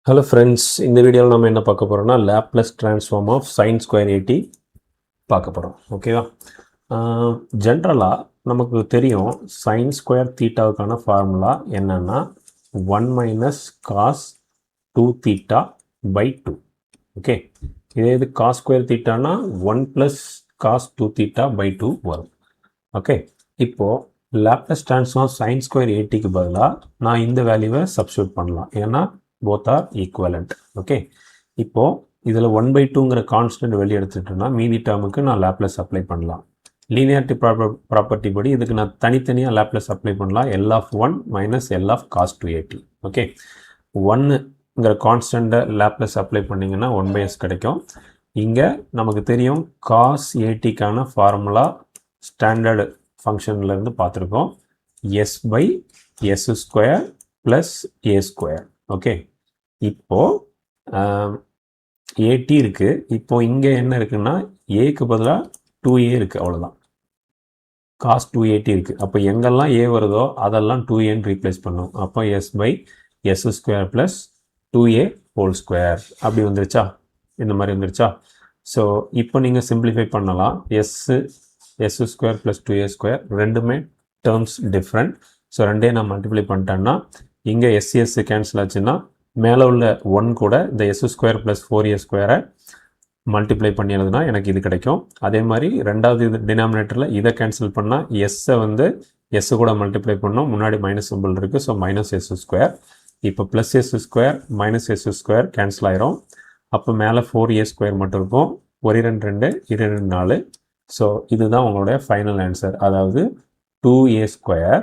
Hello friends, இந்த வீடியோவில் நம்ம என்ன பார்க்க போகிறோம்னா Laplace transform of sine square 80 பார்க்க போகிறோம். ஓகேவா? ஜென்ரலாக நமக்கு தெரியும் சைன் ஸ்கொயர் தீட்டாவுக்கான ஃபார்முலா என்னென்னா 1 minus cos 2 theta by 2. Okay, இதே இது காஸ் ஸ்கொயர் தீட்டானா 1 ப்ளஸ் காஸ் 2 தீட்டா பை 2 வரும். ஓகே, இப்போது லேப்லஸ் ட்ரான்ஸ்ஃபார்ம் சைன் ஸ்கொயர் 80க்கு பதிலாக நான் இந்த வேல்யூவை சப்ஸ்டியூட் பண்ணலாம், ஏன்னா both are equivalent. ஓகே, இப்போது இதில் 1/2ங்கிற கான்ஸ்டன்ட் வெளியே எடுத்துட்டோன்னா மீதி டேர்முக்கு நான் லேப்லஸ் அப்ளை பண்ணலாம். லீனியாரிட்டி ப்ராப்பர்ட்டி படி இதுக்கு நான் தனித்தனியாக லேப்லஸ் அப்ளை பண்ணலாம். L of 1 minus L of cos 280. Okay, 1ங்கிற கான்ஸ்டண்ட்டை லேப்லஸ் அப்ளை பண்ணிங்கன்னா 1/s கிடைக்கும். இங்கே நமக்கு தெரியும் cos 80க்கான ஃபார்முலா ஸ்டாண்டர்டு ஃபங்க்ஷன்லேருந்து பார்த்துருக்கோம், s/s² ப்ளஸ் a². ஓகே, இப்போது 80 இருக்குது. இப்போது இங்கே என்ன இருக்குன்னா ஏக்கு பதிலாக 2a இருக்குது, அவ்வளோதான். cos 280 இருக்குது. அப்போ எங்கெல்லாம் a வருதோ அதெல்லாம் 2aன்னு ரீப்ளேஸ் பண்ணும். அப்போ s/s² plus 2a whole square அப்படி வந்துருச்சா? இந்த மாதிரி வந்துருச்சா? ஸோ இப்போ நீங்கள் சிம்பிளிஃபை பண்ணலாம். s² ப்ளஸ் 2a² ரெண்டுமே டேர்ம்ஸ் டிஃப்ரெண்ட். ஸோ ரெண்டே நான் மல்டிப்ளை பண்ணிட்டேன்னா இங்கே s கேன்சல் ஆச்சுன்னா மேலே உள்ள 1 கூட இந்த s² ப்ளஸ் 4a² மல்டிப்ளை பண்ணி எழுதுனா எனக்கு இது கிடைக்கும். அதே மாதிரி ரெண்டாவது இது டினாமினேட்டரில் இதை கேன்சல் பண்ணால் எஸ்ஸை வந்து எஸ் கூட மல்டிப்ளை பண்ணோம், முன்னாடி மைனஸ் சிம்பிள் இருக்குது. So minus s². இப்போ plus s² minus s² cancel ஆயிரும். அப்போ மேலே 4a² மட்டும் இருக்கும். 1 2 2 2 4. ஸோ இதுதான் உங்களுடைய ஃபைனல் ஆன்சர், அதாவது 2a²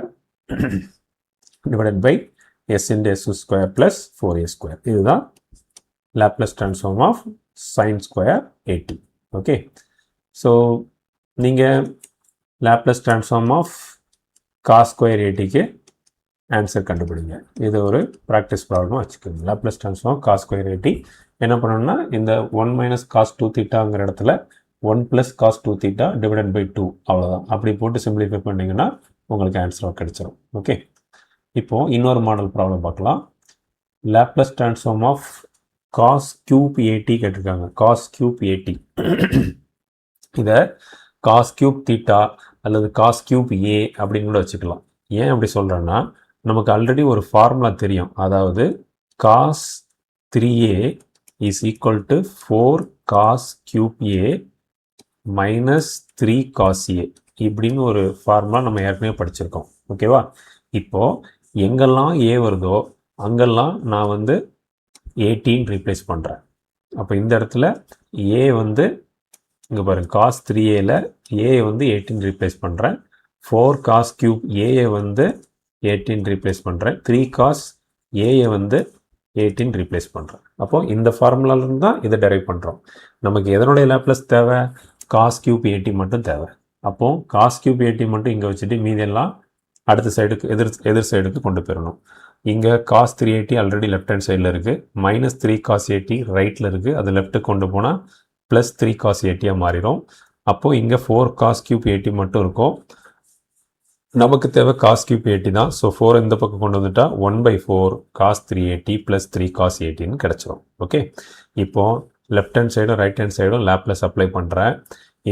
divided by s into s² plus 4a². இதுதான் Laplace transform of sine square 80. Okay, so நீங்கள் Laplace transform of cos square 80க்கு ஆன்சர் கண்டுபிடிங்க. இது ஒரு ப்ராக்டிஸ் ப்ராப்ளமாக வச்சுக்கோங்க. லேப்லஸ் ட்ரான்ஸ்ஃபார்ம் காஸ் ஸ்கொயர் 80 என்ன பண்ணணும்னா இந்த 1 மைனஸ் காஸ் 2 தீட்டாங்கிற இடத்துல 1 plus cos 2 theta divided by 2, அவ்வளோதான். அப்படி போட்டு சிம்பிளிஃபை பண்ணிங்கன்னா உங்களுக்கு ஆன்சராக கிடைச்சிரும். ஓகே, இப்போது இன்னொரு மாடல் ப்ராப்ளம் பார்க்கலாம். Laplace transform of cos cube 80 கேட்டிருக்காங்க. காஸ் கியூப் 80 இதை காஸ் கியூப் தீட்டா அல்லது காஸ் கியூப் ஏ அப்படின்னு கூட வச்சுக்கலாம். ஏன் அப்படி சொல்கிறேன்னா நமக்கு ஆல்ரெடி ஒரு ஃபார்முலா தெரியும், அதாவது cos 3a is equal to 4 cos cube A minus 3 cos A இப்படின்னு ஒரு ஃபார்முலா நம்ம ஏற்கனவே படிச்சிருக்கோம். ஓகேவா? இப்போது எங்கெல்லாம் ஏ வருதோ அங்கெல்லாம் நான் வந்து 18 ரீப்ளேஸ் பண்ணுறேன். அப்போ இந்த இடத்துல ஏ வந்து இங்கே பாருங்கள், காஸ் 3aல ஏ வந்து 18 ரீப்ளேஸ் பண்ணுறேன். 4 காஸ் கியூப் ஏயை வந்து 18 ரீப்ளேஸ் பண்ணுறேன். 3 காஸ் ஏயை வந்து 18 ரீப்ளேஸ் பண்ணுறேன். அப்போது இந்த ஃபார்முலாலேருந்து தான் இதை டெரைவ் பண்ணுறோம். நமக்கு எதனுடைய லேப்லஸ் தேவை? காஸ் கியூப் 80 மட்டும் தேவை. அப்போது காஸ் கியூப் 80 மட்டும் இங்கே வச்சுட்டு மீதெல்லாம் அடுத்த சைடுக்கு எதிர் சைடுக்கு கொண்டு போயிடணும். இங்கே காஸ் 380 ஆல்ரெடி லெஃப்ட் ஹேண்ட் சைடில் இருக்குது, மைனஸ் 3 காஸ் 80 ரைட்டில் இருக்குது. அது லெஃப்ட்டுக்கு கொண்டு போனால் ப்ளஸ் 3 காஸ் 80 மாறிடும். அப்போது இங்கே 4 காஸ் கியூப் 80 மட்டும் இருக்கும். நமக்கு தேவை காஸ் கியூப் 80 தான். ஸோ 4 இந்த பக்கம் கொண்டு வந்துட்டால் 1/4 காஸ் 380 ப்ளஸ் 3 காஸ் 80ன்னு கிடச்சிரும். ஓகே, இப்போது லெஃப்ட் ஹேண்ட் சைடும் ரைட் ஹேண்ட் சைடும் லேப்லஸ் அப்ளை பண்ணுறேன்.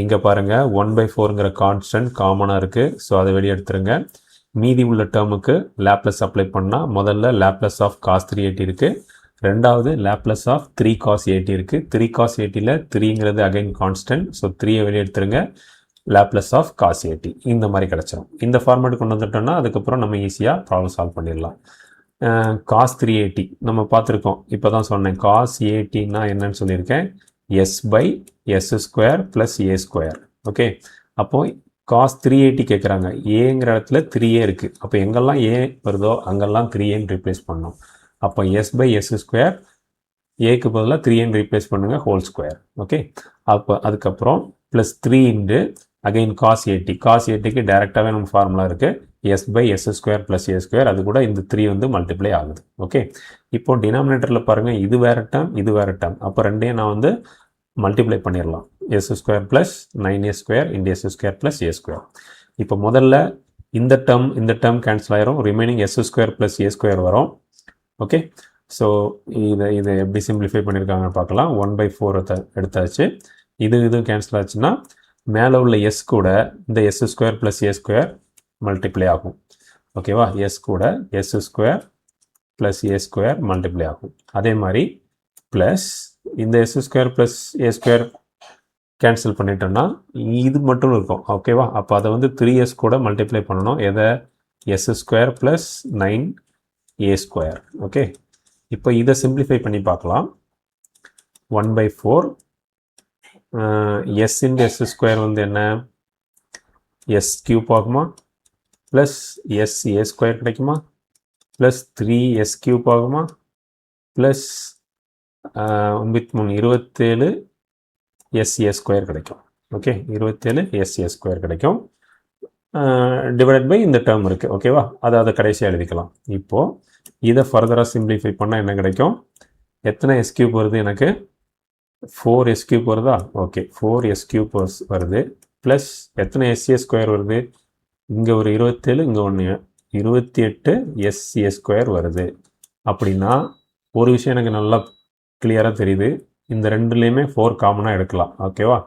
இங்கே பாருங்கள் 1/4ங்கிற கான்ஸ்டன்ட் காமனாக இருக்குது. ஸோ அதை வெளியே எடுத்துருங்க. மீதி உள்ள டேர்முக்கு லேப்லஸ் அப்ளை பண்ணால் முதல்ல லேப்லஸ் ஆஃப் காஸ் 380 இருக்குது, ரெண்டாவது லேப்லஸ் ஆஃப் 3 காஸ் 80 இருக்குது. 3 காஸ் 80ல் 3ங்கிறது அகைன் கான்ஸ்டன்ட். ஸோ 3யை வெளியே எடுத்துருங்க. லேப்லஸ் ஆஃப் காஸ் 80 இந்த மாதிரி கிடச்சிரும். இந்த ஃபார்மேட் கொண்டு வந்துட்டோம்னா அதுக்கப்புறம் நம்ம ஈஸியாக ப்ராப்ளம் சால்வ் பண்ணிடலாம். காஸ் 380 நம்ம பார்த்துருக்கோம், இப்போ தான் சொன்னேன். காஸ் 80னா என்னன்னு சொல்லியிருக்கேன், s/s² ப்ளஸ் a². ஓகே, அப்போது காஸ் 380 கேட்குறாங்க. ஏங்கிற இடத்துல 3a இருக்குது. அப்போ எங்கெல்லாம் ஏ வருதோ அங்கெல்லாம் 3aன்னு ரீப்ளேஸ் பண்ணணும். அப்போ s/s² ஏக்கு பதிலாக 3aன்னு ரீப்ளேஸ் பண்ணுங்கள், ஹோல் ஸ்கொயர். ஓகே, அப்போ அதுக்கப்புறம் plus 3 into again cos 80. Cos 80க்கு டேரெக்டாகவே நம்ம ஃபார்முலா இருக்குது, s/s² ப்ளஸ் a². அது கூட இந்த 3 வந்து மல்டிப்ளை ஆகுது. ஓகே, இப்போ டினாமினேட்டரில் பாருங்கள், இது வேறு டேர்ம் இது வேறு டேர்ம். அப்போ ரெண்டையும் நான் வந்து மல்டிப்ளை பண்ணிடலாம். s² plus 9a² into s² plus a². இப்போ முதல்ல இந்த டேர்ம் கேன்சல் ஆயிரும், ரிமைனிங் s² ப்ளஸ் a² வரும். ஓகே, ஸோ இதை எப்படி சிம்பிளிஃபை பண்ணியிருக்காங்கன்னு பார்க்கலாம். 1/4 எடுத்தாச்சு. இது கேன்சல் ஆச்சுன்னா மேலே உள்ள எஸ் கூட இந்த s² + a² மல்டிப்ளை ஆகும். ஓகேவா? எஸ் கூட s² + a² மல்டிப்ளை ஆகும். அதே மாதிரி ப்ளஸ் இந்த s² + a² கேன்சல் பண்ணிட்டோம்னா இது மட்டும் இருக்கும். ஓகேவா? அப்போ அதை வந்து 3s கூட மல்டிப்ளை பண்ணணும். எதை? s² + 9a². ஓகே, இப்போ இதை சிம்பிளிஃபை பண்ணி பார்க்கலாம். 1/4 s × s² வந்து என்ன? s³ ஆகுமா? ப்ளஸ் sa² கிடைக்குமா? ப்ளஸ் 3s³ ஆகுமா? ப்ளஸ் 27 sa² கிடைக்கும். ஓகே, 27 sa² கிடைக்கும். டிவைடட் பை இந்த டேர்ம் இருக்குது. ஓகேவா? அதை கடைசியாக எழுதிக்கலாம். இப்போது இதை ஃபர்தராக சிம்பிளிஃபை பண்ணால் என்ன கிடைக்கும்? எத்தனை s³ வருது எனக்கு? 4s³ வருதா? ஓகே, 4s³ வருது. ப்ளஸ் எத்தனை sa² வருது? இங்கே ஒரு 27, இங்கே ஒன்று 28 sa² வருது. அப்படின்னா ஒரு விஷயம் எனக்கு நல்லா கிளியராக தெரியுது. இந்த ரெண்டுலேயுமே 4 காமனாக எடுக்கலாம். ஓகேவா?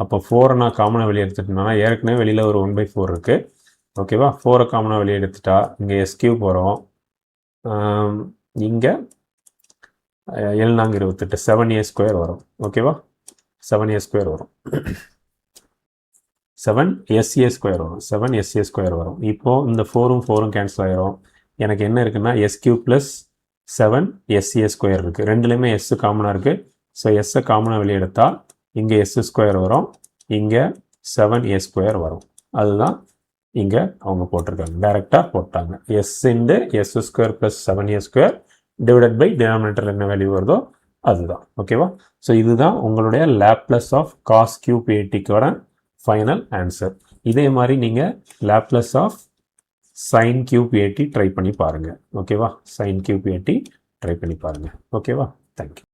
அப்போ 4 நான் காமனாக வெளியே எடுத்துட்டேன்னா ஏற்கனவே வெளியில் ஒரு 1/4 இருக்குது. ஓகேவா? 4 காமனாக வெளியே எடுத்துட்டா இங்கே s³ வரும். இங்கே 7×28 7a² வரும். ஓகேவா? 7a² வரும். 7sa² வரும். 7sa² வரும். இப்போது இந்த 4ம் 4ம் கேன்சல் ஆகிரும். எனக்கு என்ன இருக்குன்னா s³ + 7sa² இருக்குது. ரெண்டுலேயுமே s காமனாக இருக்குது. ஸோ எஸ்ஸை காமனாக வெளியே எடுத்தால் இங்கே s² வரும், இங்கே 7a² வரும். அதுதான் இங்கே அவங்க போட்டிருக்காங்க, டைரெக்டாக போட்டாங்க. s × s² + 7a² divided by denominator என்ன வேல்யூ வருதோ அதுதான். ஓகேவா? ஸோ இதுதான் உங்களுடைய லாப்லஸ் ஆஃப் cos³ ATக்கான ஃபைனல் ஆன்சர். இதே மாதிரி நீங்கள் Laplace of sin³ AT try பண்ணி பாருங்கள். ஓகேவா? sin³ AT ட்ரை பண்ணி பாருங்கள். ஓகேவா? தேங்க்யூ.